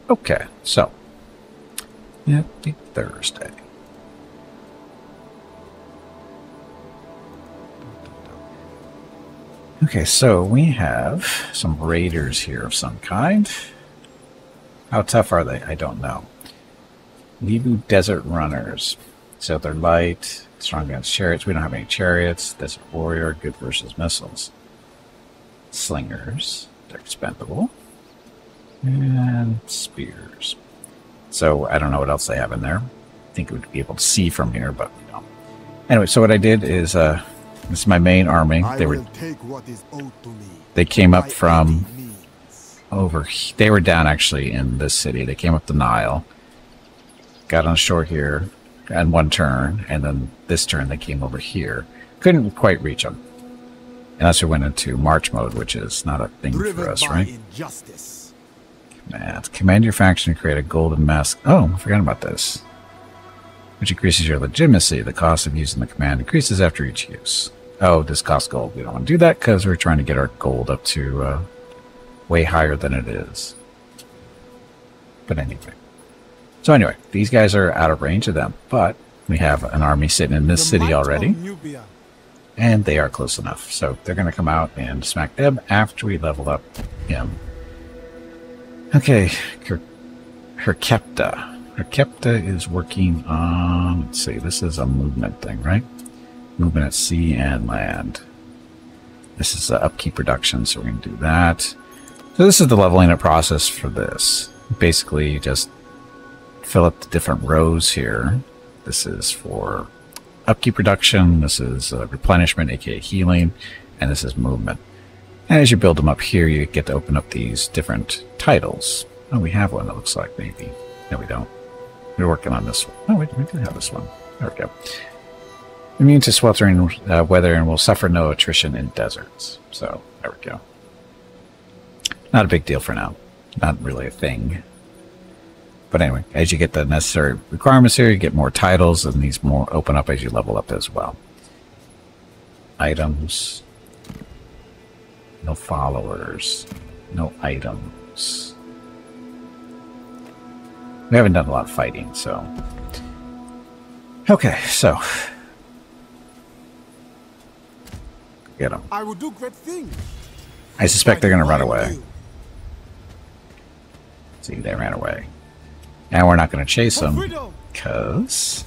Okay, so happy Thursday. Okay, so we have some raiders here of some kind. How tough are they? I don't know. Libu Desert Runners. So they're light, strong against chariots. We don't have any chariots. Desert Warrior, good versus missiles. Slingers, they're expendable. And spears. So I don't know what else they have in there. I think we would be able to see from here, but we don't. Anyway, so what I did is, this is my main army. They came up from over. They were down actually in this city. They came up the Nile, got on shore here, and one turn, and then this turn they came over here. Couldn't quite reach them. And that's we went into March mode, which is not a thing for us, right? Command your faction to create a golden mask. Oh, I forgot about this. Which increases your legitimacy. The cost of using the command increases after each use. Oh, this costs gold. We don't want to do that because we're trying to get our gold up to way higher than it is. But anyway. So anyway, these guys are out of range of them. But we have an army sitting in this city already. And they are close enough. So they're going to come out and smack them after we level up him. Okay, Herkepta. Herkepta is working on, let's see, this is a movement thing, right? Movement at sea and land. This is upkeep reduction, so we're going to do that. So this is the leveling up process for this. Basically, you just fill up the different rows here. This is for upkeep reduction, this is replenishment, aka healing, and this is movement. And as you build them up here, you get to open up these different titles. Oh, we have one, it looks like, maybe. No, we don't. We're working on this one. Oh, we do have this one. There we go. Immune to sweltering weather and will suffer no attrition in deserts. So, there we go. Not a big deal for now. Not really a thing. But anyway, as you get the necessary requirements here, you get more titles, and these more open up as you level up as well. Items. No followers. No items. We haven't done a lot of fighting, so... Okay, so... Get them. I will do great things. I suspect they're going to run away. See, they ran away. And we're not going to chase them, because...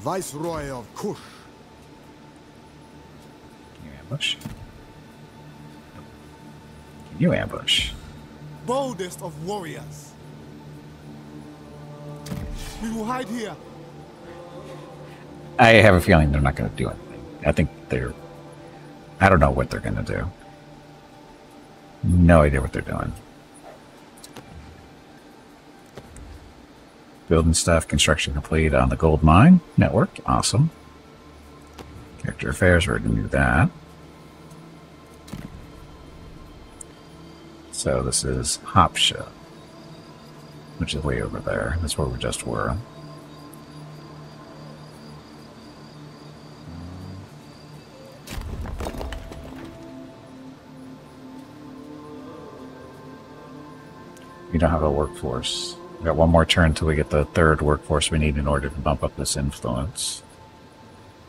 Viceroy of Kush. Can you ambush? Can you ambush? Boldest of warriors. We will hide here. I have a feeling they're not going to do anything. I think they're... I don't know what they're going to do. No idea what they're doing. Building stuff, construction complete on the gold mine network. Awesome. Character affairs, we're going to do that. So this is Hopsha, which is way over there. That's where we just were. We don't have a workforce. We got one more turn until we get the third workforce we need in order to bump up this influence.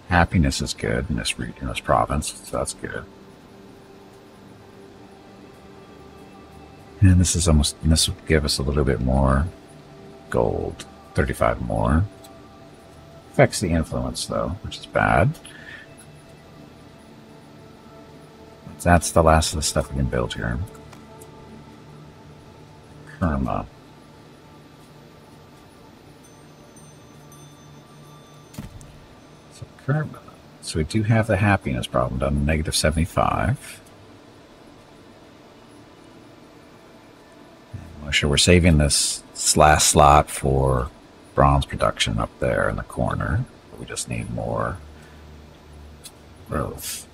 Happiness is good in this region, in this province, so that's good. And this is almost, and this will give us a little bit more gold. 35 more. Affects the influence though, which is bad. That's the last of the stuff we can build here. Kerma. So Kerma. So we do have the happiness problem down to negative 75. I'm sure we're saving this last slot for bronze production up there in the corner. We just need more growth.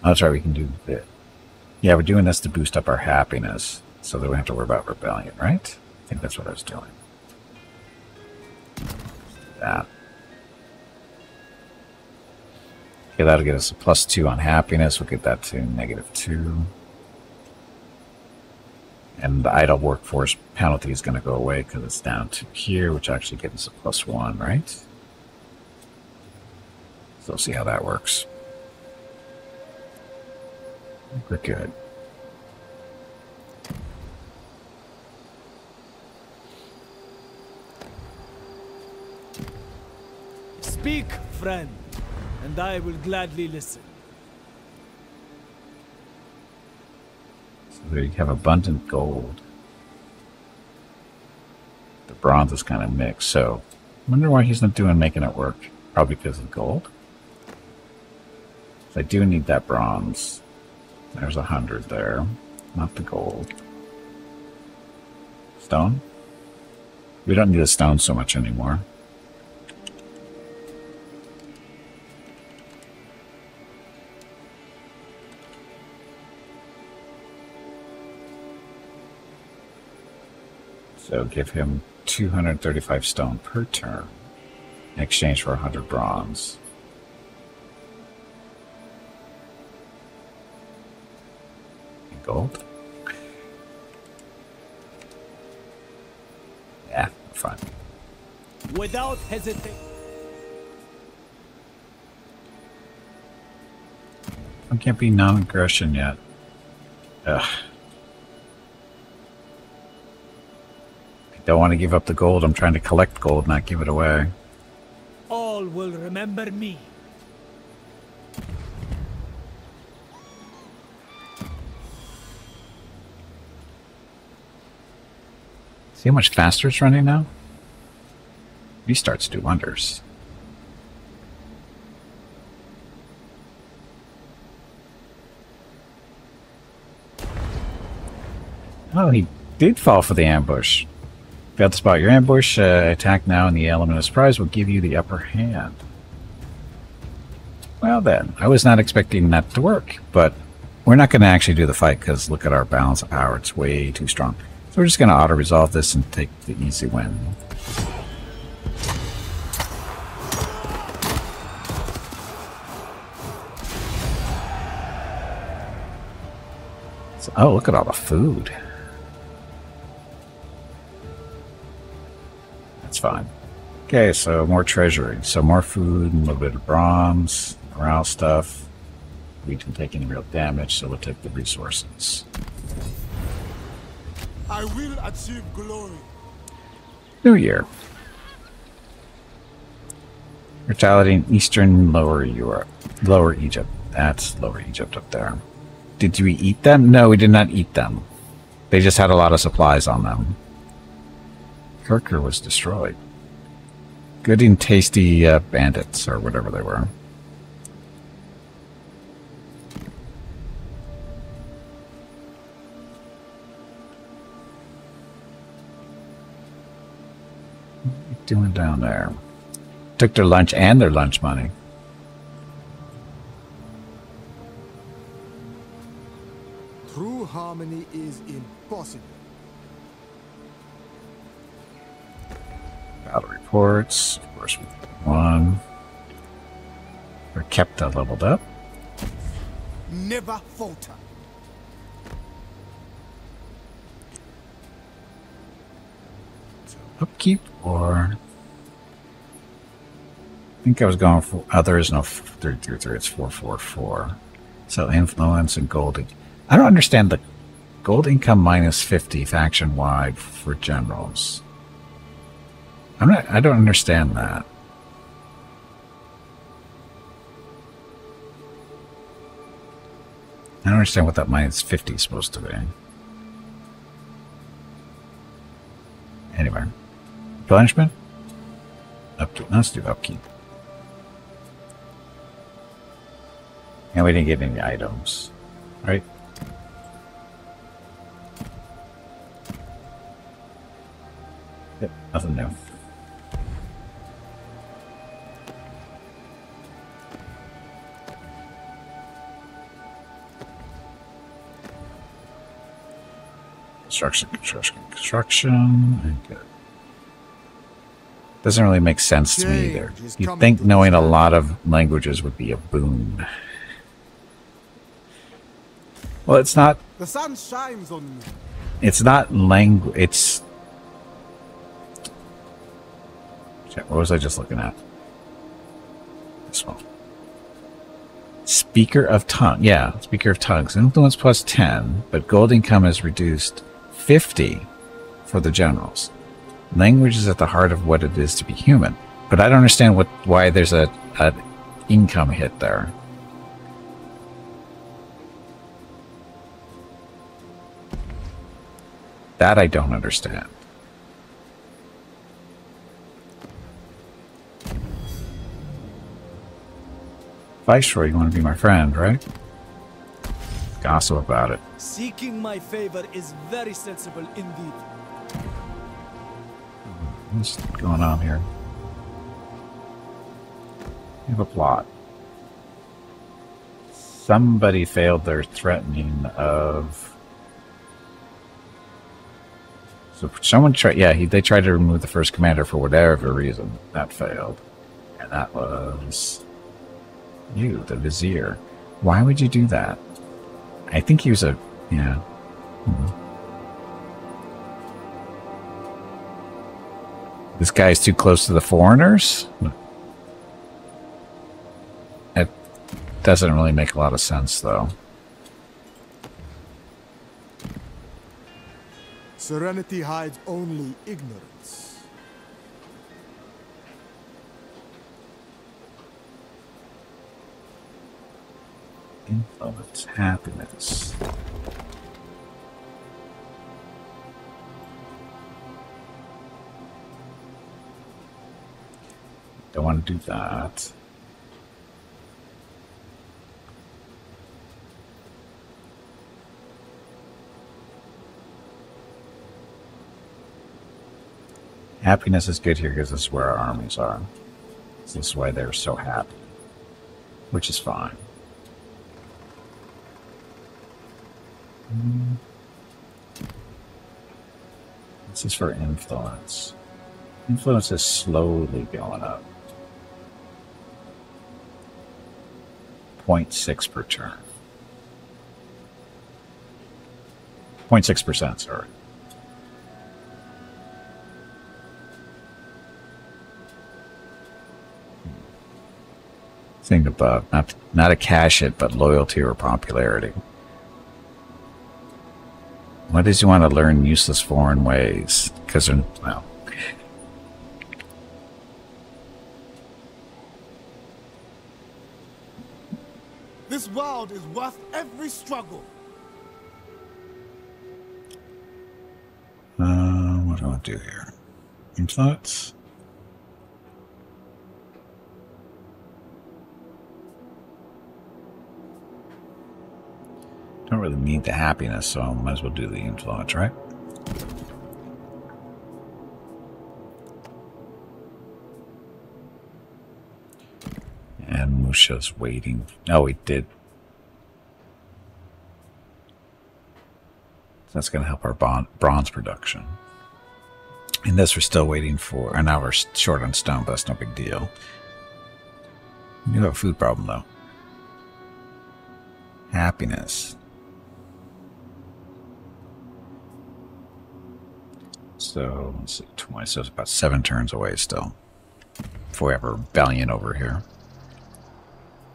Oh, that's right, we can do it. Yeah, we're doing this to boost up our happiness so that we don't have to worry about rebellion, right? I think that's what I was doing. That. Okay, that'll get us a +2 on happiness. We'll get that to -2. And the idle workforce penalty is going to go away because it's down to here, which actually gives us a +1, right? So we'll see how that works. We're good. Speak, friend, and I will gladly listen. So there you have abundant gold. The bronze is kind of mixed, so I wonder why he's not making it work. Probably because of gold. So I do need that bronze. There's 100 there, not the gold. Stone? We don't need the stone so much anymore. So give him 235 stone per turn in exchange for 100 bronze. And gold? Yeah, fine. Without hesitation. I can't be non-aggression yet. Ugh. Don't want to give up the gold. I'm trying to collect gold, not give it away. All will remember me. See how much faster it's running now? Restarts do wonders. Oh, he did fall for the ambush. Failed to spot your ambush. Attack now, and the element of surprise will give you the upper hand. Well then, I was not expecting that to work, but we're not going to actually do the fight because look at our balance of power. It's way too strong. So we're just going to auto-resolve this and take the easy win. So, oh, look at all the food. That's fine. Okay, so more treasury. So more food, and a little bit of bronze, morale stuff. We didn't take any real damage, so we'll take the resources. I will achieve glory. New Year. Mortality in Eastern Lower Europe. Lower Egypt. That's Lower Egypt up there. Did we eat them? No, we did not eat them. They just had a lot of supplies on them. Kirker was destroyed. Good and tasty bandits, or whatever they were. What are you doing down there? Took their lunch and their lunch money. True harmony is impossible. Battle reports, of course, we won. We're kept leveled up. Never falter. So upkeep or... I think I was going for... Oh, there is no 333, it's 444. So influence and gold. I don't understand the gold income minus 50 faction-wide for generals. I don't understand that. I don't understand what that minus 50 is supposed to be. Anyway. Replenishment? Upkeep. Let's do upkeep. And we didn't get any items. Right? Yep, nothing new. Construction. And good. Doesn't really make sense to me either. You'd think knowing a lot of languages would be a boon. Well, it's not. The sun shines on me. It's not language. It's. What was I just looking at? This one. Speaker of tongue. Yeah, speaker of tongues. Influence plus 10, but gold income is reduced 50 for the generals. Language is at the heart of what it is to be human. But I don't understand why there's a income hit there. That I don't understand. Viceroy, you want to be my friend, right? Gossip about it. Seeking my favor is very sensible indeed. What's going on here? We have a plot. Somebody failed their threatening of... So someone tried... Yeah, they tried to remove the first commander for whatever reason. That failed. And that was... you, the vizier. Why would you do that? I think he was a... yeah. This guy's too close to the foreigners? It doesn't really make a lot of sense, though. Serenity hides only ignorance. Influence, happiness. Don't want to do that. Happiness is good here because this is where our armies are. This is why they're so happy. Which is fine. This is for influence. Influence is slowly going up. 0.6 per turn. 0.6%, sorry. Think above. Not a cash hit, but loyalty or popularity. Why does he want to learn useless foreign ways? Because they're, well... This world is worth every struggle. What do I want to do here? Influence? Don't really need the happiness, so I might as well do the influence, right? And Musha's waiting. Oh, he did. That's going to help our bronze production. And this we're still waiting for. And now we're short on stone, but that's no big deal. We do have a food problem, though. Happiness. So, let's see, 20, so it's about 7 turns away still. Before we have a rebellion over here.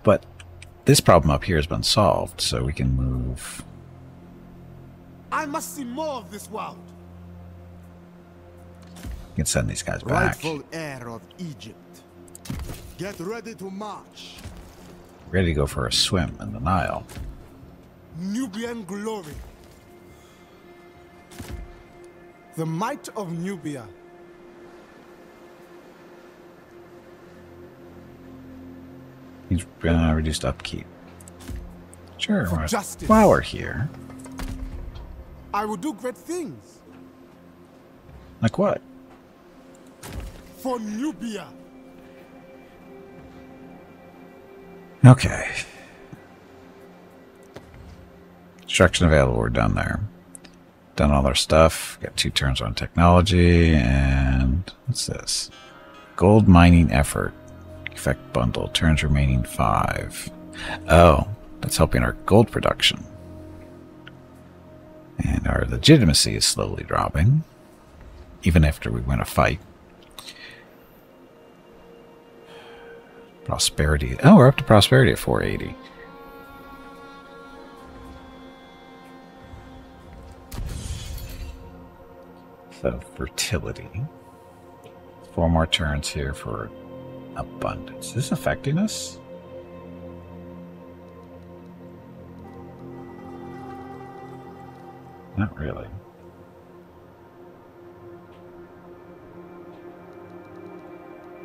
But this problem up here has been solved, so we can move. I must see more of this world. We can send these guys back. Rightful heir of Egypt. Get ready to march. Ready to go for a swim in the Nile. Nubian glory. The might of Nubia. He's reduced upkeep. Sure. For justice. While we're here. I will do great things. Like what? For Nubia. Okay. Construction available. We're done there. Done all our stuff. Got 2 turns on technology. And what's this? Gold mining effort. Effect bundle. Turns remaining 5. Oh, that's helping our gold production. And our legitimacy is slowly dropping. Even after we win a fight. Prosperity. Oh, we're up to prosperity at 480. So, fertility. 4 more turns here for abundance. Is this affecting us? Not really.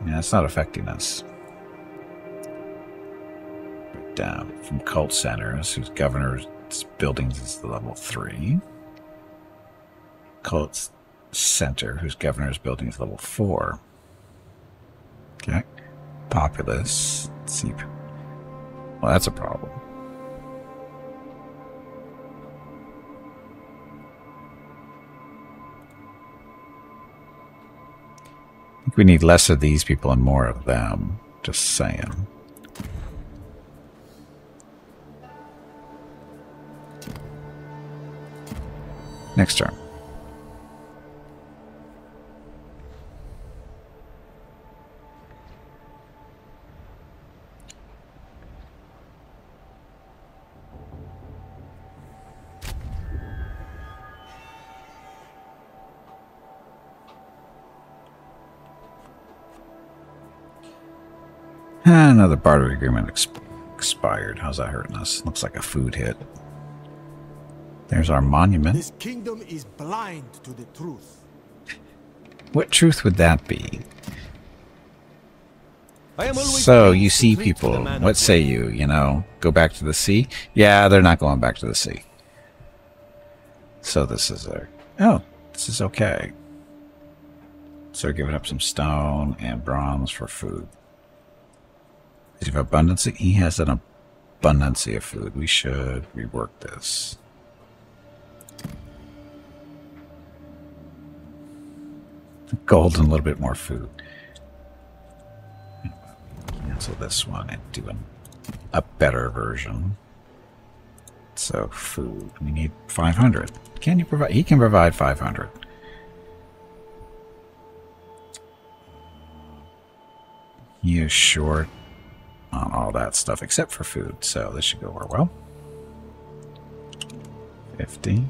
Yeah, it's not affecting us. Down from cult centers, whose governor's buildings is level 3. Cult center, whose governor's building is level 4. Okay. Populace. Let's see. Well, that's a problem. I think we need less of these people and more of them. Just saying. Next turn. Another barter agreement expired. How's that hurting us? Looks like a food hit. There's our monument. This kingdom is blind to the truth. What truth would that be? So, you see people, what say you? You know, go back to the sea? Yeah, they're not going back to the sea. So this is a... Oh, this is okay. So we're giving up some stone and bronze for food. Does he have abundance? He has an abundance of food. We should rework this. Gold and a little bit more food. Cancel this one and do a better version. So food, we need 500. Can you provide? He can provide 500. He is short on all that stuff except for food, so this should go over well. 50. 50.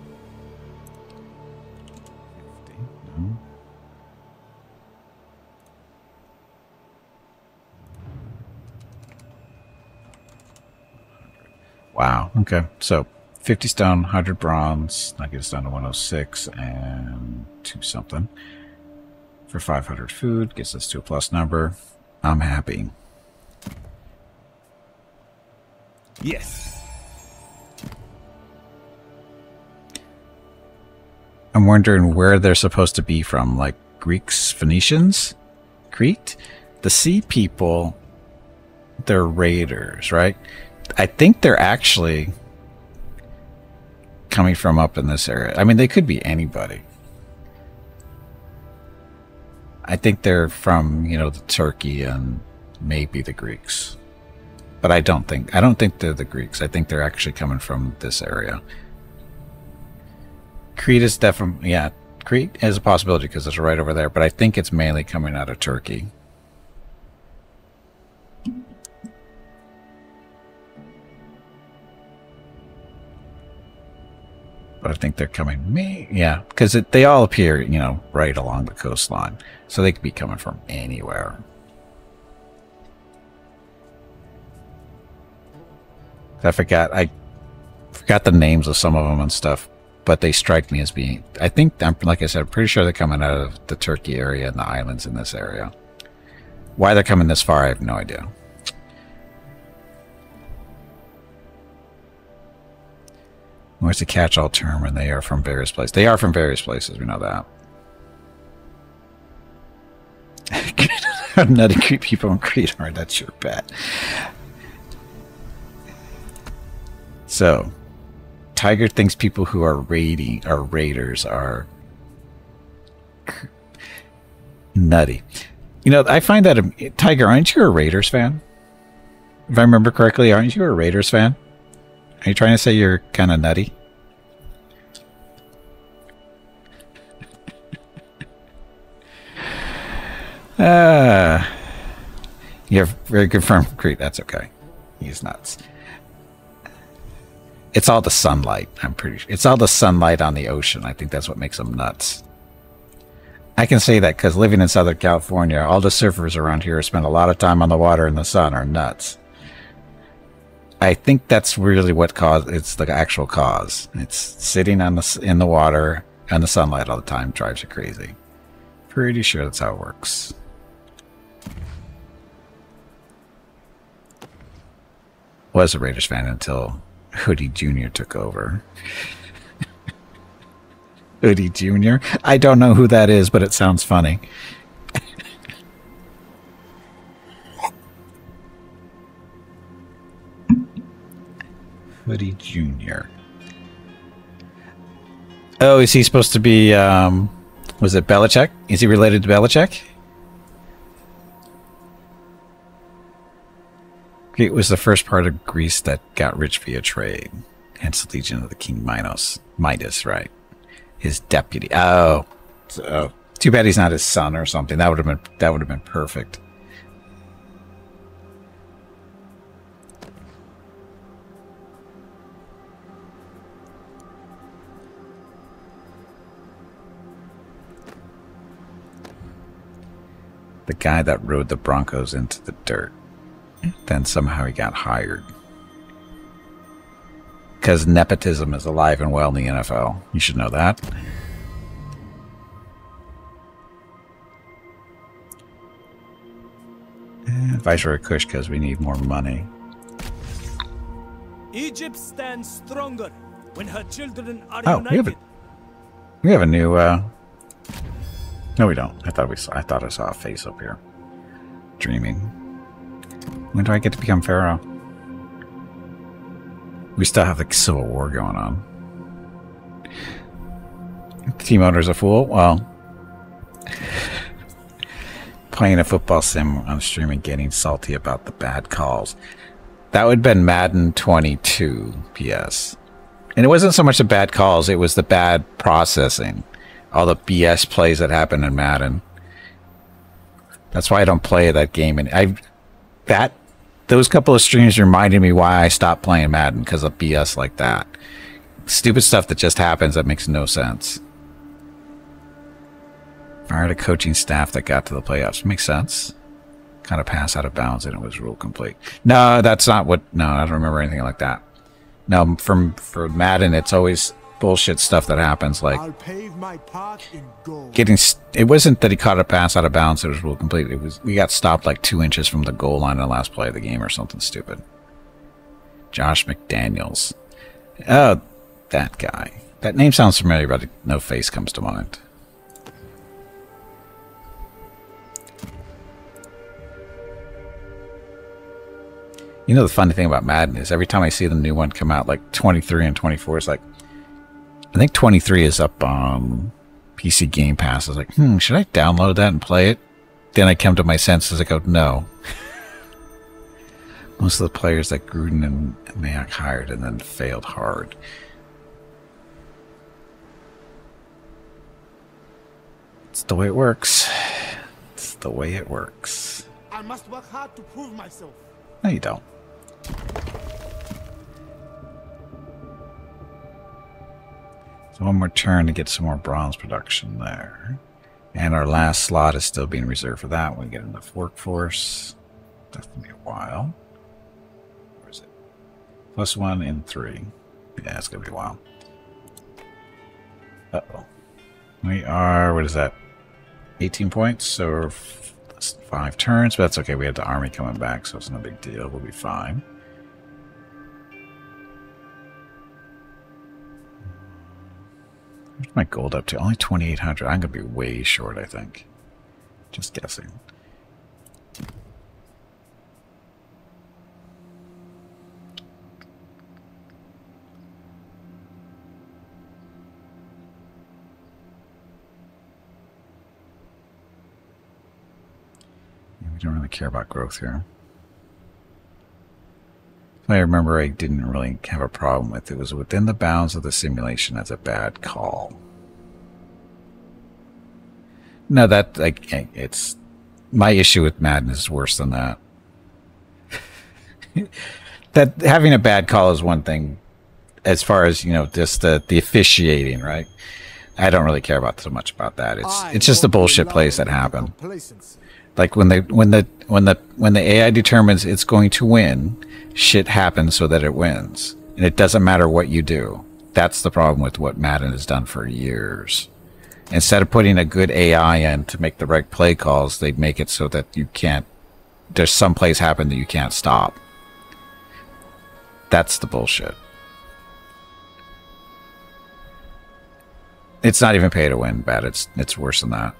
No. Wow, okay. So 50 stone, 100 bronze. That gets down to 106 and 2 something. For 500 food, gets us to a plus number. I'm happy. Yes. I'm wondering where they're supposed to be from, like Greeks, Phoenicians, Crete? The sea people, they're raiders, right? I think they're actually coming from up in this area. I mean, they could be anybody. I think they're from, you know, the Turkey and maybe the Greeks. But I don't think they're the Greeks. I think they're actually coming from this area. Crete is definitely, yeah, Crete is a possibility because it's right over there, but I think it's mainly coming out of Turkey. But I think they're coming, yeah, because they all appear, you know, right along the coastline. So they could be coming from anywhere. I forgot the names of some of them and stuff, but they strike me as being, I think, like I said, I'm pretty sure they're coming out of the Turkey area and the islands in this area. Why they're coming this far, I have no idea. Where's the catch-all term when they are from various places? They are from various places, we know that. Nutty Crete people in Crete are, that's your bet. So, Tiger thinks people who are raiders are nutty. You know, I find that Tiger, aren't you a Raiders fan? If I remember correctly, aren't you a Raiders fan? Are you trying to say you're kind of nutty? You have very good firm concrete. That's okay. He's nuts. It's all the sunlight. I'm pretty sure. It's all the sunlight on the ocean. I think that's what makes him nuts. I can say that because living in Southern California, all the surfers around here spend a lot of time on the water and the sun are nuts. I think that's really what caused. It's the actual cause. It's sitting on in the water and the sunlight all the time drives you crazy. Pretty sure that's how it works. Was a Raiders fan until Hoodie Jr. took over. Hoodie Jr.? I don't know who that is, but it sounds funny. Hoodie Jr. Oh, is he supposed to be, was it Belichick? Is he related to Belichick? It was the first part of Greece that got rich via trade. Hence the Legion of the King Midas, right? His deputy. Oh, so, too bad he's not his son or something. That would have been perfect. The guy that rode the Broncos into the dirt. Then somehow he got hired. Because nepotism is alive and well in the NFL. You should know that. Viceroy Kush, because we need more money. Egypt stands stronger when her children are united. We have a new. No, we don't. I thought I saw a face up here. Dreaming. When do I get to become Pharaoh? We still have the Civil War going on. Team owner's a fool? Well, playing a football sim on stream and getting salty about the bad calls. That would have been Madden 22 PS. And it wasn't so much the bad calls, it was the bad processing. All the BS plays that happen in Madden. That's why I don't play that game. And those couple of streams reminded me why I stopped playing Madden, because of BS like that. Stupid stuff that just happens that makes no sense. Fired a coaching staff that got to the playoffs. Makes sense. Kind of pass out of bounds and it was rule complete. No, that's not what... No, I don't remember anything like that. No, for Madden, it's always bullshit stuff that happens, like I'll pave my path in gold. It wasn't that he caught a pass out of bounds, it was rule complete. It was we got stopped like 2 inches from the goal line in the last play of the game or something stupid. Josh McDaniels. Oh, that guy. That name sounds familiar, but no face comes to mind. You know, the funny thing about Madden is every time I see the new one come out, like 23 and 24, it's like, I think 23 is up on PC Game Pass. I was like, should I download that and play it? Then I come to my senses. I go, no. Most of the players that Gruden and Mayock hired and then failed hard. It's the way it works. It's the way it works. I must work hard to prove myself. No, you don't. So one more turn to get some more bronze production there. And our last slot is still being reserved for that. We get enough workforce. That's going to be a while. Where is it? +1 in 3. Yeah, it's going to be a while. Uh-oh. We are, what is that? 18 points, so 5 turns, but that's okay. We had the army coming back, so it's no big deal. We'll be fine. Where's my gold up to? Only 2,800. I'm going to be way short, I think. Just guessing. don't really care about growth here. I remember I didn't really have a problem with it. It was within the bounds of the simulation as a bad call. No, that like it's my issue with Madden is worse than that. That having a bad call is one thing, as far as just the officiating, right? I don't really care about so much about that. It's just the bullshit plays that happen. Like when the AI determines it's going to win, shit happens so that it wins, and it doesn't matter what you do. That's the problem with what Madden has done for years. Instead of putting a good AI in to make the right play calls, they make it so that you can't. There's some plays happen that you can't stop. That's the bullshit. It's not even pay to win bad. It's worse than that.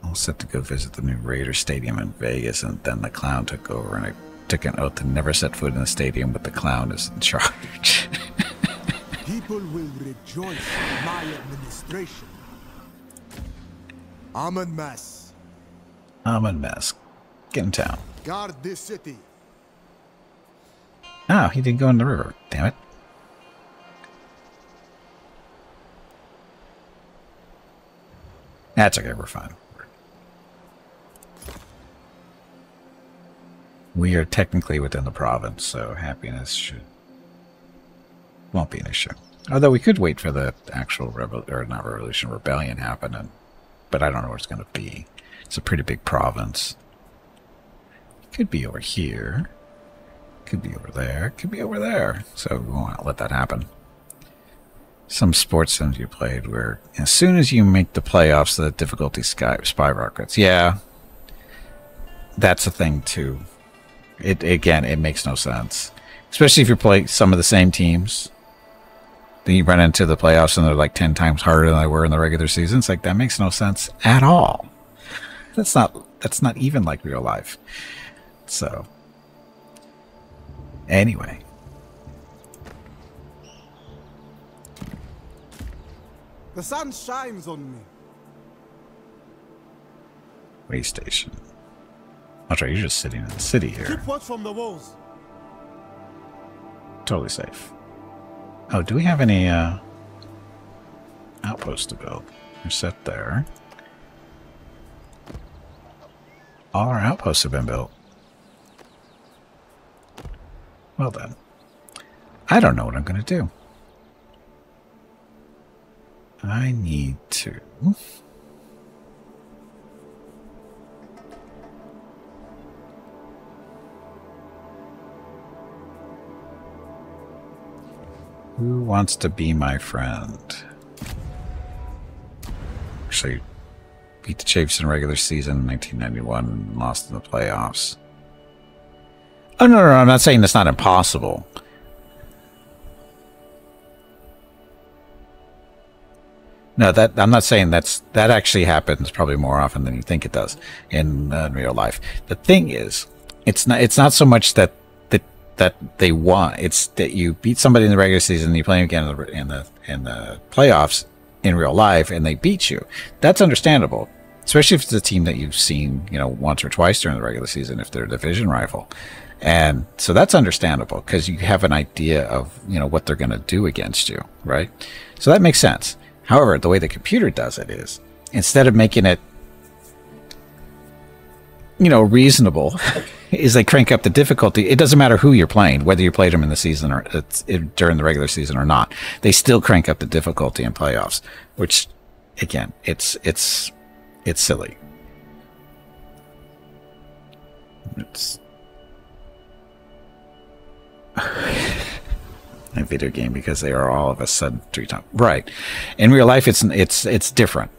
All set to go visit the new Raider Stadium in Vegas, and then the clown took over, and I took an oath to never set foot in the stadium, but the clown is in charge. People will rejoice in my administration. Amenmesse. Amenmesse. Get in town. Guard this city. Oh, he didn't go in the river. Damn it. That's okay, we're fine. We are technically within the province, so happiness won't be an issue. Although we could wait for the actual rebellion happen, but I don't know where it's going to be. It's a pretty big province. Could be over here. Could be over there. Could be over there. So we won't let that happen. Some sports sims you played where as soon as you make the playoffs, the difficulty skyrockets. Yeah, that's a thing too. It makes no sense, especially if you play some of the same teams. Then you run into the playoffs and they're like 10 times harder than they were in the regular season. It's like that makes no sense at all. That's not even like real life. So anyway. The sun shines on me. Way station. I'll try. You're just sitting in the city here. Keep watch from the walls. Totally safe. Oh, do we have any outposts to build? They're set there. All our outposts have been built. Well then. I don't know what I'm going to do. I need to... Who wants to be my friend? Actually, beat the Chiefs in regular season in 1991 and lost in the playoffs. Oh, no, I'm not saying that's not impossible. No, I'm not saying that actually happens probably more often than you think it does in real life. The thing is, it's not so much that they want. It's that you beat somebody in the regular season and you play them again in the playoffs in real life and they beat you. That's understandable, especially if it's a team that you've seen once or twice during the regular season if they're a division rival. And so that's understandable because you have an idea of what they're going to do against you, right? So that makes sense. However, the way the computer does it is, instead of making it, reasonable, is they crank up the difficulty. It doesn't matter who you're playing, whether you played them in the season or during the regular season or not. They still crank up the difficulty in playoffs, which, again, it's silly. It's a video game because they are all of a sudden 3 times right. In real life, it's different,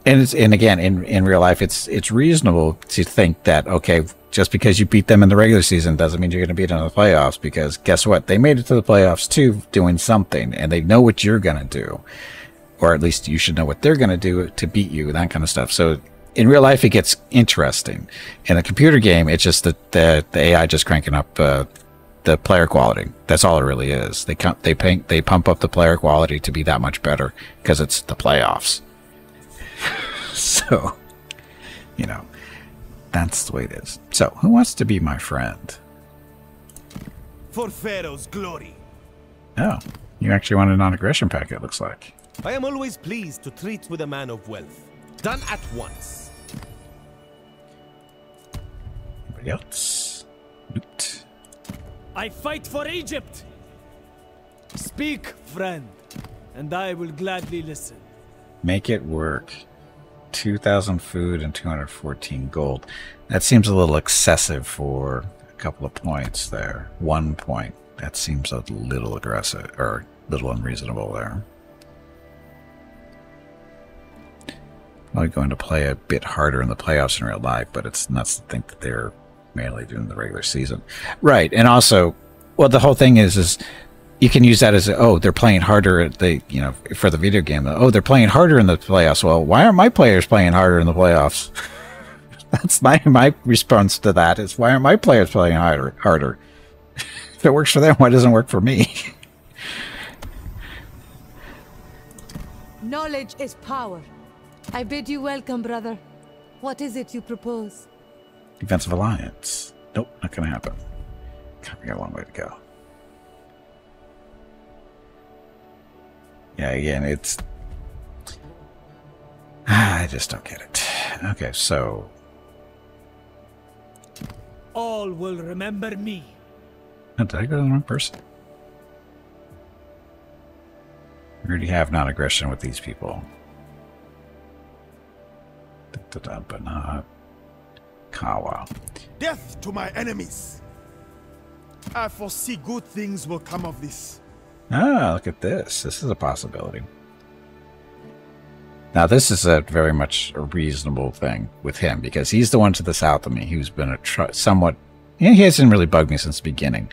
and again in real life, it's reasonable to think that okay, just because you beat them in the regular season doesn't mean you're going to beat them in the playoffs. Because guess what? They made it to the playoffs too, doing something, and they know what you're going to do, or at least you should know what they're going to do to beat you. That kind of stuff. So in real life, it gets interesting. In a computer game, it's just that the AI just cranking up the player quality. That's all it really is. They pump up the player quality to be that much better because it's the playoffs. So you know, that's the way it is. So, who wants to be my friend? For Pharaoh's glory. Oh, you actually want a non-aggression pact, it looks like. I am always pleased to treat with a man of wealth. Done at once. Anybody else? Loot. I fight for Egypt! Speak, friend, and I will gladly listen. Make it work. 2,000 food and 214 gold. That seems a little excessive for a couple of points there. 1 point. That seems a little aggressive, or a little unreasonable there. I'm going to play a bit harder in the playoffs in real life, but it's nuts to think that they're mainly doing the regular season. Right, and also, well, the whole thing is you can use that as, oh, they're playing harder at the, you know, for the video game. Oh, they're playing harder in the playoffs. Well, why aren't my players playing harder in the playoffs? That's my response to that is, why aren't my players playing harder? If it works for them, why doesn't it work for me? Knowledge is power. I bid you welcome, brother. What is it you propose? Defensive alliance. Nope, not going to happen. God, we got a long way to go. Yeah, again, it's... I just don't get it. Okay, so... All will remember me. Oh, did I go to the wrong person? We already have non-aggression with these people. But not... Kawa. Death to my enemies. I foresee good things will come of this. Ah, look at this. This is a possibility. Now, this is a very much a reasonable thing with him, because he's the one to the south of me who's been a somewhat... Yeah, he hasn't really bugged me since the beginning,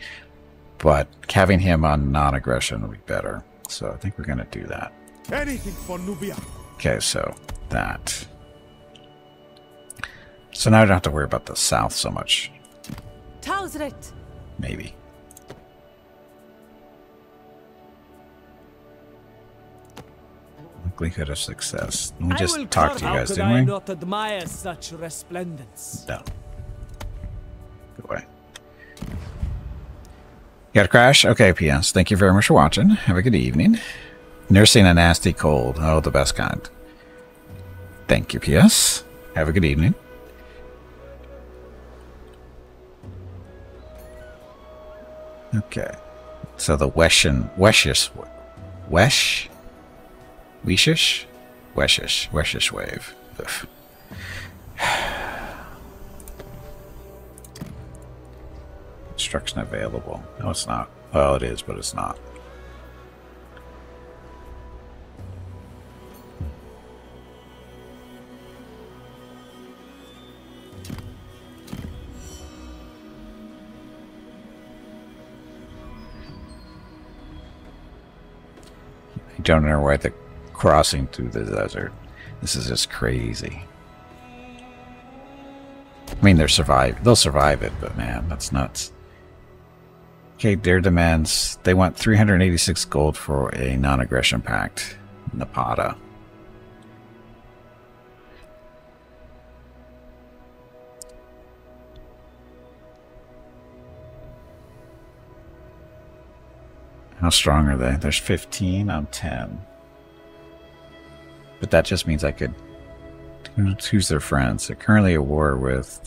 but having him on non-aggression would be better. So I think we're going to do that. Anything for Nubia. Okay, so that. So now I don't have to worry about the south so much. Tausret. Maybe. Likelihood of success. We just talked to you guys, didn't we? How could I not admire such resplendence? No. Go away. Got a crash? Okay, PS. Thank you very much for watching. Have a good evening. Nursing a nasty cold. Oh, the best kind. Thank you, PS. Have a good evening. Okay. So the Weshish wave. Ugh. Instruction available. No, it's not. Well, it is, but it's not. I don't know why they're crossing through the desert. This is just crazy. I mean, they'll survive it, but man, that's nuts. Okay, their demands. They want 386 gold for a non-aggression pact. Napata. How strong are they? There's 15, I'm 10. But that just means I could... Who's their friends? They're currently at war with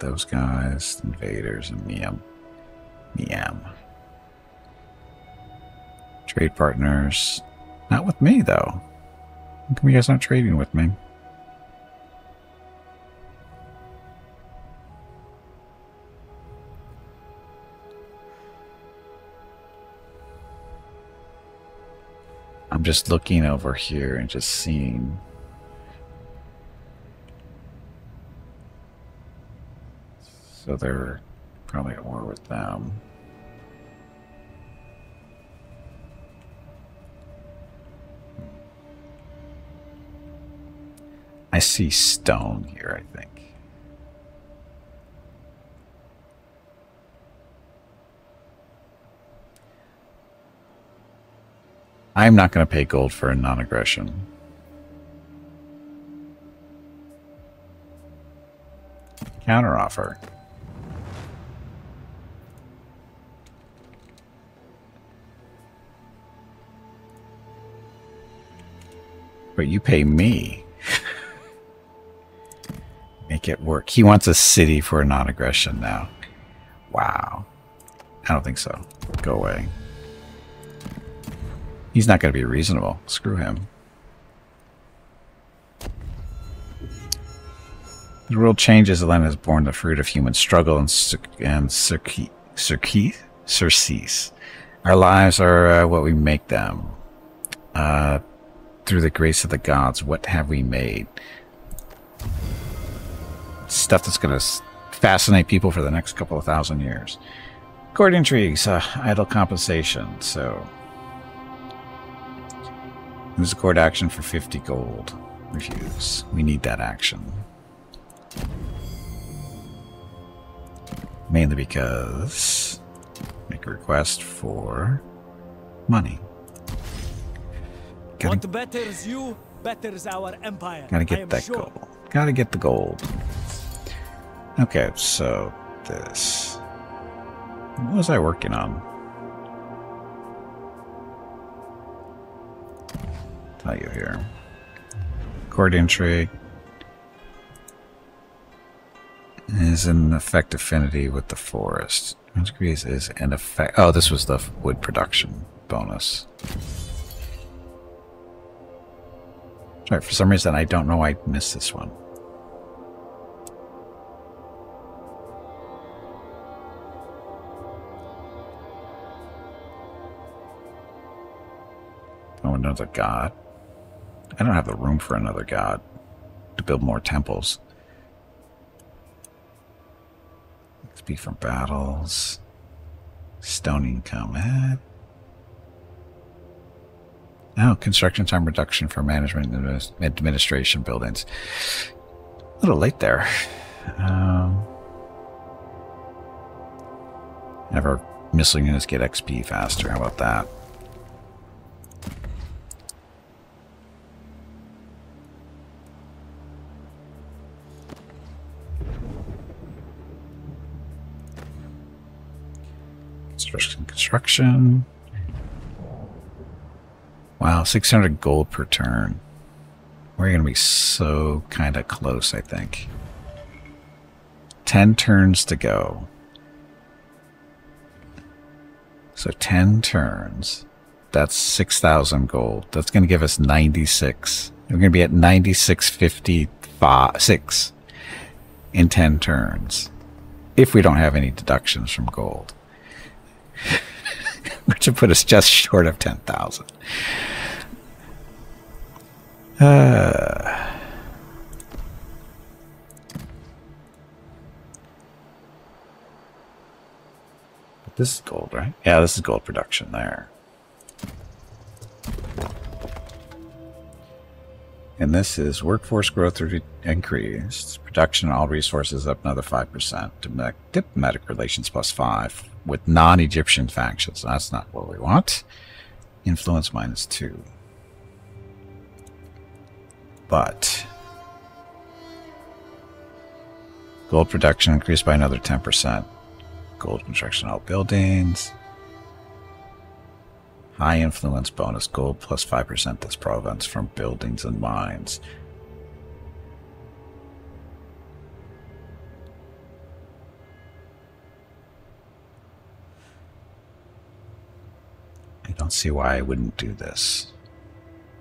those guys, invaders, and Miam. Trade partners. Not with me, though. How come you guys aren't trading with me? I'm just looking over here and just seeing. So they're probably at war with them. I see stone here, I think. I'm not going to pay gold for a non-aggression. Counteroffer. But you pay me. Make it work. He wants a city for non-aggression now. Wow. I don't think so. Go away. He's not going to be reasonable. Screw him. The world changes. The land has borne the fruit of human struggle and surcease. Our lives are what we make them. Through the grace of the gods, what have we made? Stuff that's going to fascinate people for the next couple of thousand years. Court intrigues, idle compensation. So, use a court action for 50 gold. Refuse. We need that action. Mainly because make a request for money. What betters you, betters our empire. Gotta get that gold. Gotta get the gold. Okay, so this. What was I working on? Tell you here. Court intrigue is an effect affinity with the forest. Degrees is an effect. Oh, this was the wood production bonus. Sorry, for some reason I don't know I missed this one. Oh, another god. I don't have the room for another god to build more temples. XP from battles. Stone income. Oh, construction time reduction for management and administration buildings. A little late there. Have our missile units get XP faster. How about that? Construction. Wow, 600 gold per turn. We're going to be so kind of close, I think. 10 turns to go. So 10 turns. That's 6,000 gold. That's going to give us 96. We're going to be at 96.56 in 10 turns. If we don't have any deductions from gold. Which would put us just short of 10,000. But this is gold, right? Yeah, this is gold production there. And this is workforce growth increased. Production and all resources up another 5%. Diplomatic relations +5 with non-Egyptian factions. That's not what we want. Influence -2. But gold production increased by another 10%. Gold construction all buildings. High influence bonus. Gold +5% this province from buildings and mines. I don't see why I wouldn't do this.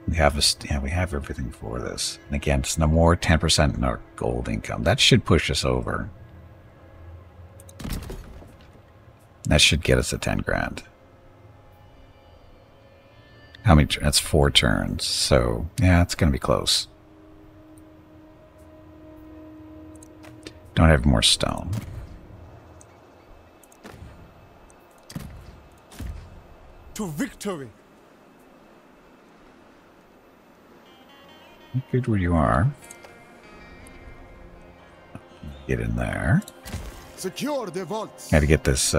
We have we have everything for this. And again, it's no more 10% in our gold income. That should push us over. That should get us to 10 grand. How many? That's 4 turns. So yeah, it's going to be close. Don't have more stone. To victory. Good where you are. Get in there. Secure the vaults. Got to get this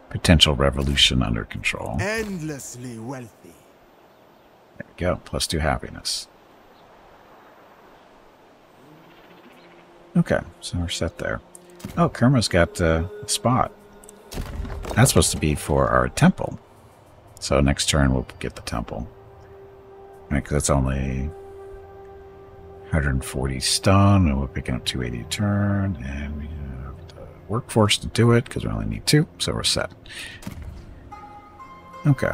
potential revolution under control. Endlessly wealthy. There we go. +2 happiness. Okay, so we're set there. Oh, Kerma's got a spot. That's supposed to be for our temple. So next turn we'll get the temple. Right, because it's only 140 stone, and we're picking up 280 a turn, and we have the workforce to do it, because we only need 2, so we're set. Okay.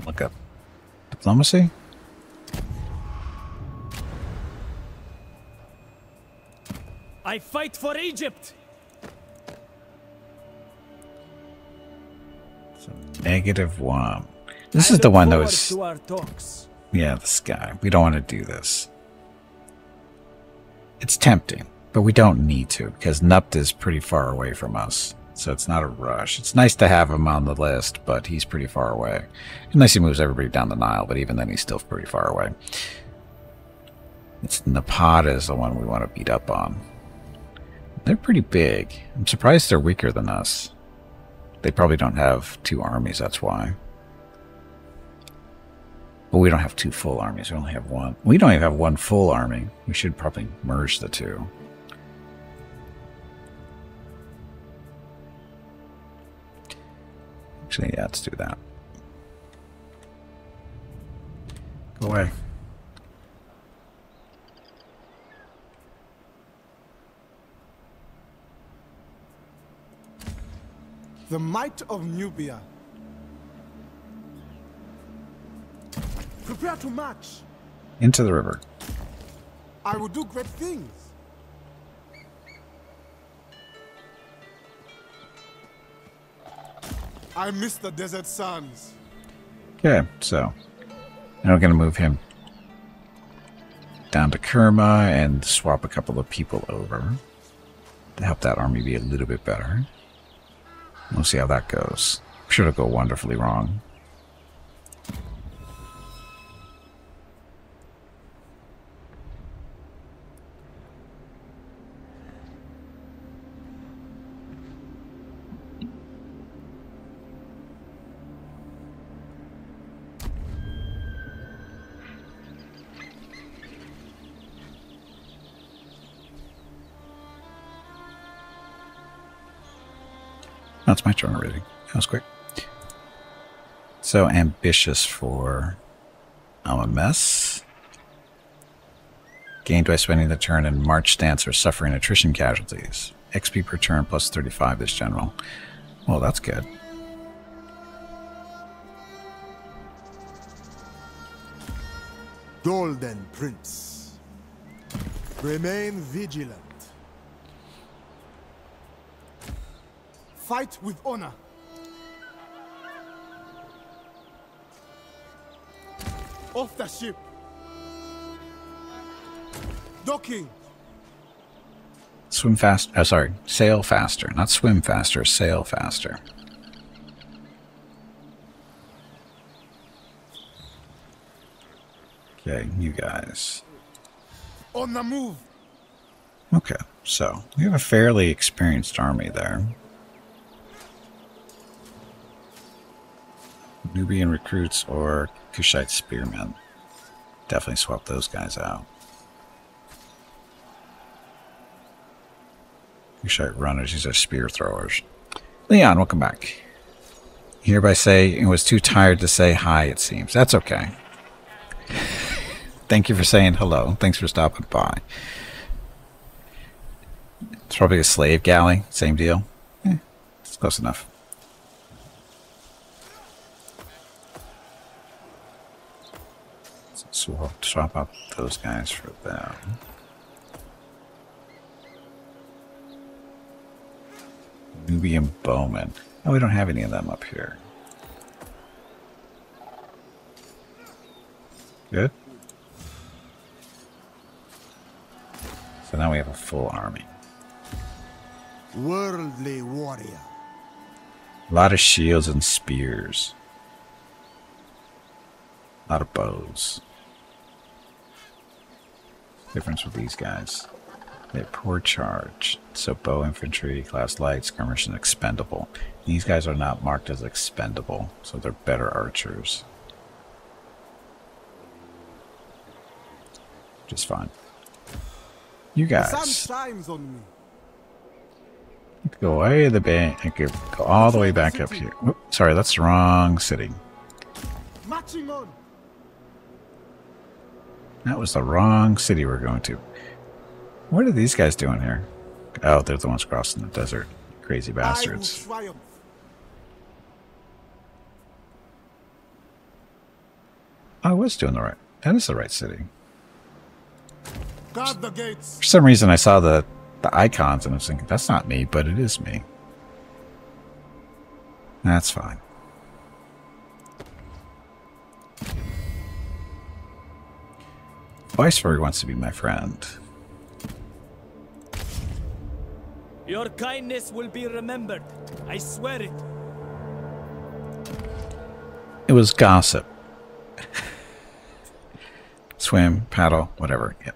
Look up diplomacy. I fight for Egypt. So -1. This is the one that was. To our talks. Yeah, this guy. We don't want to do this. It's tempting, but we don't need to because Nupt is pretty far away from us. So it's not a rush. It's nice to have him on the list, but he's pretty far away. Unless he moves everybody down the Nile, but even then he's still pretty far away. It's Napata is the one we want to beat up on. They're pretty big. I'm surprised they're weaker than us. They probably don't have 2 armies, that's why. But we don't have 2 full armies, we only have 1. We don't even have 1 full army. We should probably merge the 2. Actually, yeah, let's do that. Go away. The might of Nubia. Prepare to march. Into the river. I will do great things. I miss the desert sands. Okay, so now we're going to move him down to Kerma and swap a couple of people over to help that army be a little bit better. We'll see how that goes. I'm sure it'll go wonderfully wrong. That's my turn already. That was quick. So ambitious for Amenmesse. Gained by spending the turn in march stance or suffering attrition casualties. XP per turn plus 35 this general. Well, that's good. Golden Prince. Remain vigilant. Fight with honor. Off the ship. Docking. Swim fast. Oh, sorry. Sail faster. Not swim faster. Sail faster. Okay, you guys. On the move. Okay, so we have a fairly experienced army there. Nubian recruits or Kushite spearmen. Definitely swap those guys out. Kushite runners, these are spear throwers. Leon, welcome back. You hereby say it was too tired to say hi, it seems. That's okay. Thank you for saying hello. Thanks for stopping by. It's probably a slave galley. Same deal. It's close enough. So we'll swap out those guys for them. Nubian bowmen. Oh, we don't have any of them up here. Good. So now we have a full army. Worldly warrior. A lot of shields and spears. A lot of bows. Difference with these guys. They have poor charge. So bow infantry, class light, skirmish, and expendable. These guys are not marked as expendable, so they're better archers. Just fine. You The sun guys shines on me. go way to the bank and go all the way back up here. Oop, sorry, that's the wrong city. Marching on. That was the wrong city we're going to. What are these guys doing here? Oh, they're the ones crossing the desert. Crazy bastards. I will triumph. I was doing the right. That is the right city. Guard the gates. For some reason, I saw the icons and I was thinking, that's not me, but it is me. That's fine. Weisberg wants to be my friend. Your kindness will be remembered. I swear it. It was gossip. Swim, paddle, whatever. Yep.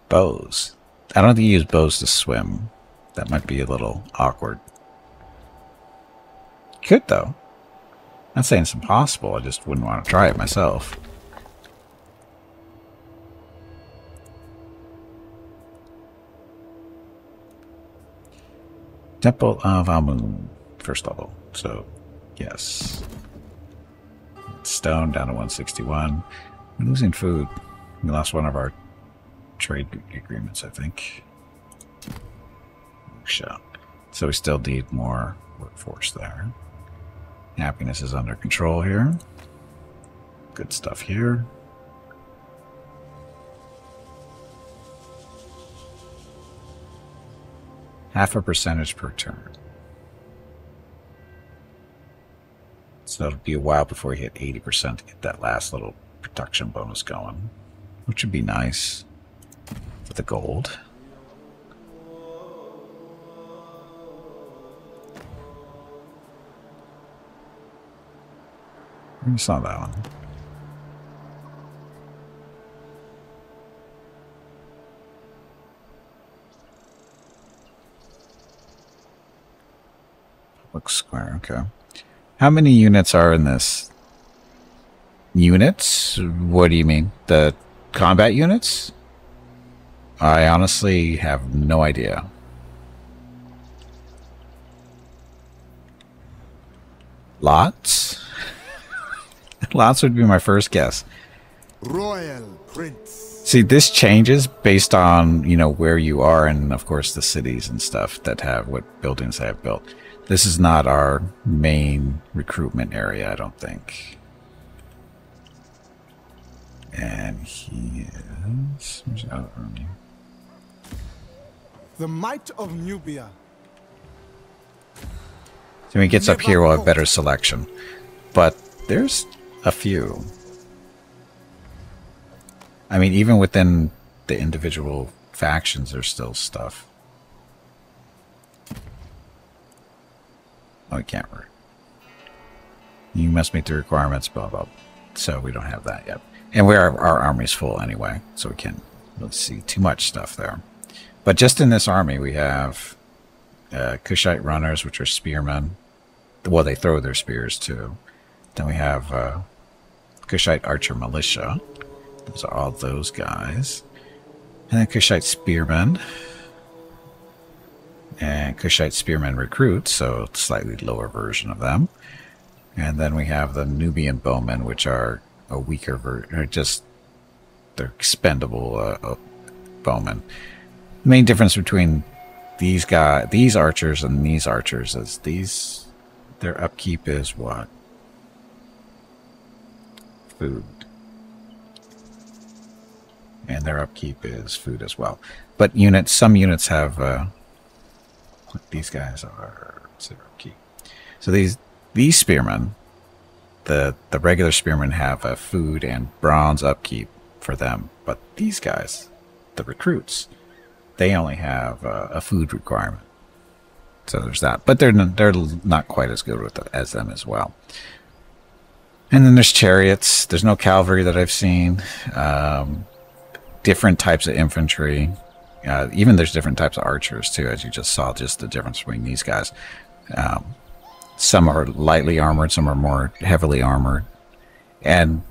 Bows. I don't think you use bows to swim. That might be a little awkward. Could, though. Not saying it's impossible. I just wouldn't want to try it myself. Temple of Amun. First level. So, yes. Stone down to 161. We're losing food. We lost one of our trade agreements, I think. Shot. So we still need more workforce there. Happiness is under control here. Good stuff here. Half a percentage per turn. So it'll be a while before we hit 80% to get that last little production bonus going, which would be nice for the gold. We saw that one. Public square, okay. How many units are in this? Units? What do you mean? The combat units? I honestly have no idea. Lots? Lots would be my first guess. Royal Prince. See, this changes based on, you know, where you are and, of course, the cities and stuff that have what buildings they have built. This is not our main recruitment area, I don't think. And he is... Where's the other army? The might of Nubia. So when he gets up here, we'll have better selection. But there's a few. I mean, even within the individual factions, there's still stuff. Oh, we can't. You must meet the requirements, blah, blah. So we don't have that yet. And our army's full anyway, so we can't really see too much stuff there. But just in this army, we have Kushite runners, which are spearmen. Well, they throw their spears, too. Then we have Kushite archer militia. Those are all those guys. And then Kushite spearmen. And Kushite spearmen recruits, so slightly lower version of them. And then we have the Nubian bowmen, which are a weaker version, or just they're expendable bowmen. The main difference between these archers and these archers is their upkeep is what? Food. And their upkeep is food as well. But some units have these guys are upkeep. So these spearmen, the regular spearmen have a food and bronze upkeep for them, but these guys, the recruits, they only have a food requirement. So there's that, but they're not quite as good with it as them as well. And then there's chariots. There's no cavalry that I've seen. Different types of infantry. Even there's different types of archers too, as you just saw, just the difference between these guys. Some are lightly armored, some are more heavily armored, and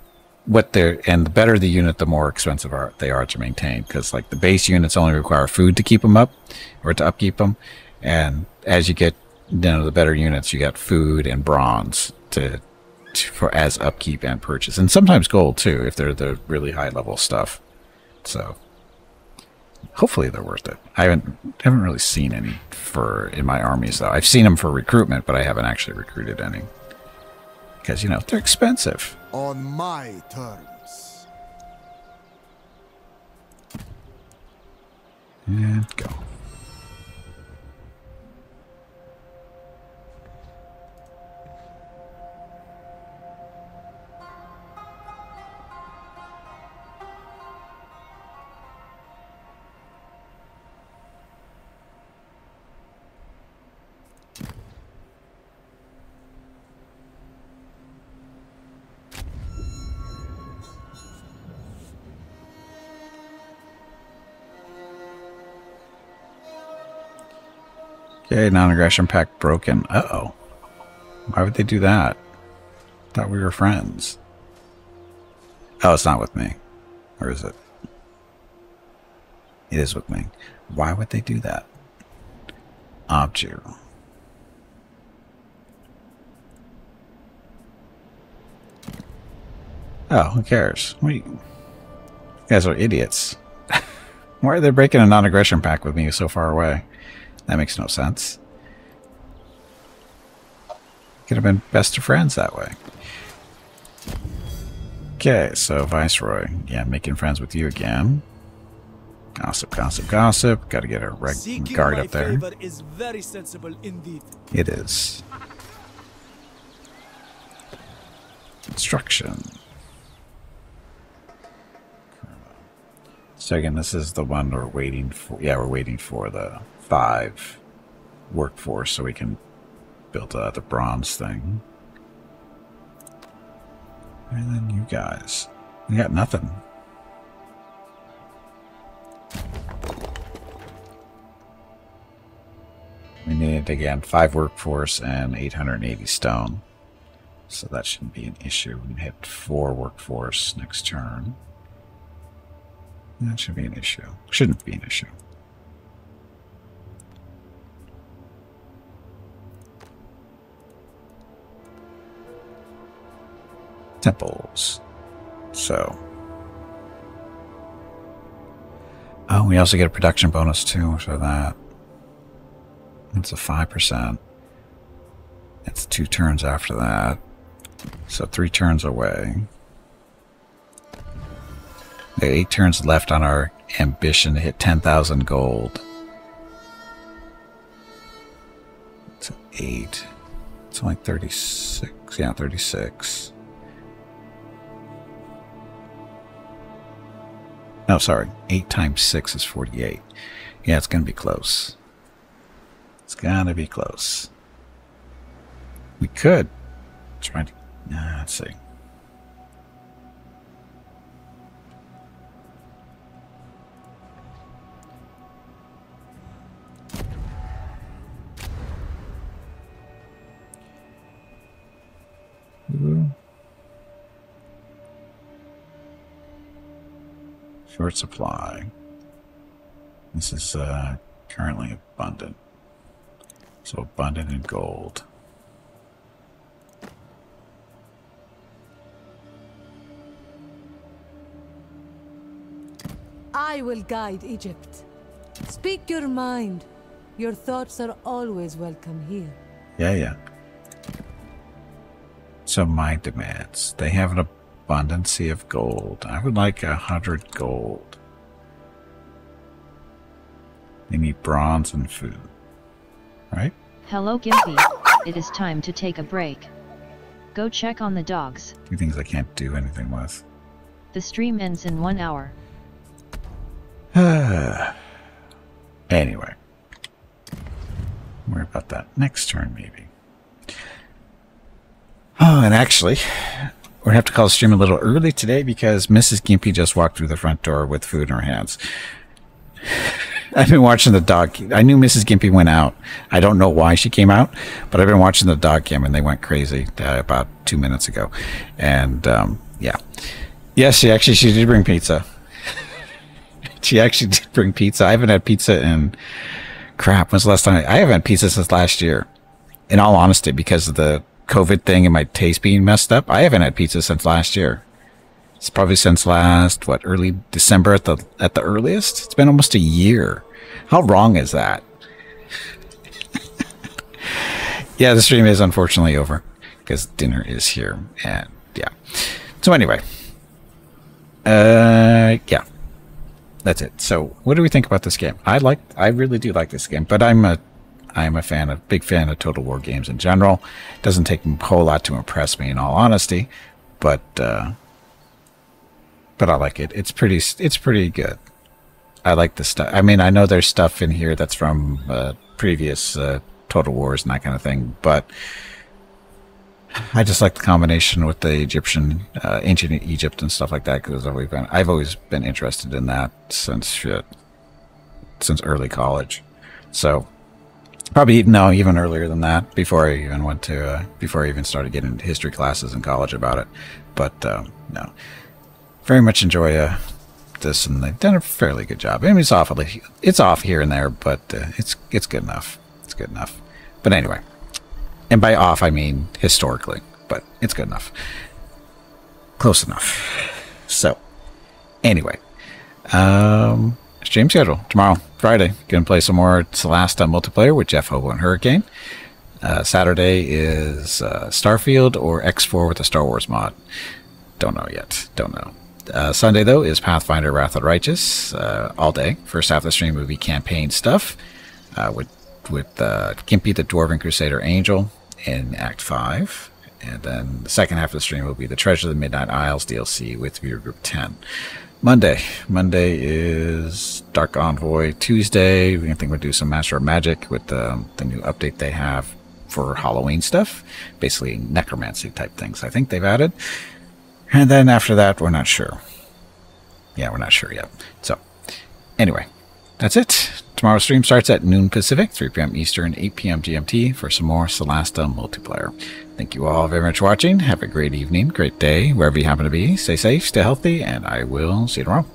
the better the unit, the more expensive they are to maintain. Because like the base units only require food to keep them up, or to upkeep them, and as you get the better units, you got food and bronze for as upkeep and purchase, and sometimes gold too if they're the really high level stuff. So hopefully they're worth it. I haven't really seen any in my armies though. I've seen them for recruitment, but I haven't actually recruited any because they're expensive. On my terms. And go. Okay, non-aggression pact broken. Uh-oh. Why would they do that? Thought we were friends. Oh, it's not with me. Or is it? It is with me. Why would they do that? Object. Oh, who cares? You guys are idiots. Why are they breaking a non-aggression pact with me so far away? That makes no sense. Could have been best of friends that way. Okay, so Viceroy. Yeah, making friends with you again. Gossip, gossip, gossip. Got to get a guard up there. Is very sensible indeed. It is. Instruction. So again, this is the one we're waiting for. Yeah, we're waiting for the 5 workforce so we can build the bronze thing. And then you guys. We got nothing. We need, again, 5 workforce and 880 stone. So that shouldn't be an issue. We can hit 4 workforce next turn. That should be an issue. Shouldn't be an issue. Temples. So. Oh, we also get a production bonus too for that. That's a 5%. It's 2 turns after that. So 3 turns away. We have 8 turns left on our ambition to hit 10,000 gold. So 8. It's only 36. Yeah, 36. No, sorry. 8 times 6 is 48. Yeah, it's going to be close. It's going to be close. We could try to... let's see. Short supply. This is currently abundant. So abundant in gold. I will guide Egypt. Speak your mind. Your thoughts are always welcome here. Yeah. So my demands. They have an abundancy of gold. I would like 100 gold. They need bronze and food. Right? Hello Gimpy, it is time to take a break. Go check on the dogs. 2 things I can't do anything with. The stream ends in 1 hour. Anyway. Worry about that next turn maybe. Oh, and actually, we're going to have to call the stream a little early today because Mrs. Gimpy just walked through the front door with food in her hands. I've been watching the dog. I knew Mrs. Gimpy went out. I don't know why she came out, but I've been watching the dog cam, and they went crazy about 2 minutes ago. And yeah, yes, she did bring pizza. She actually did bring pizza. I haven't had pizza in crap. When's the last time? I haven't had pizza since last year. In all honesty, because of the COVID thing and my taste being messed up, I haven't had pizza since last year. It's probably since last, what, early December at the earliest? It's been almost a year. How wrong is that? Yeah, the stream is unfortunately over because dinner is here. And yeah. So anyway. Yeah. That's it. So what do we think about this game? I really do like this game, but I'm a big fan of Total War games in general. It doesn't take a whole lot to impress me in all honesty, but I like it. It's pretty good. I like the stuff. I mean, I know there's stuff in here that's from previous Total Wars and that kind of thing, but I just like the combination with the Egyptian, ancient Egypt and stuff like that, because I've always been interested in that since early college. So probably even earlier than that, before I even started getting into history classes in college about it. But no. Very much enjoy this, and they've done a fairly good job. I mean, it's off here and there, but it's good enough. It's good enough. But anyway, and by off I mean historically, but it's good enough, close enough. So anyway, stream schedule tomorrow, Friday. Gonna play some more Celasta multiplayer with Jeff Hobo and Hurricane. Saturday is Starfield or X4 with the Star Wars mod. Don't know yet. Don't know. Sunday, though, is Pathfinder Wrath of the Righteous all day. First half of the stream will be campaign stuff with Gimpy the Dwarven Crusader Angel in Act 5. And then the second half of the stream will be the Treasure of the Midnight Isles DLC with Viewer Group 10. Monday is Dark Envoy. Tuesday, we think we'll do some Master of Magic with the new update they have for Halloween stuff. Basically, necromancy type things I think they've added. And then after that, we're not sure. Yeah, we're not sure yet. So, anyway, that's it. Tomorrow's stream starts at noon Pacific, 3 p.m. Eastern, 8 p.m. GMT for some more Celasta multiplayer. Thank you all very much for watching. Have a great evening, great day, wherever you happen to be. Stay safe, stay healthy, and I will see you tomorrow.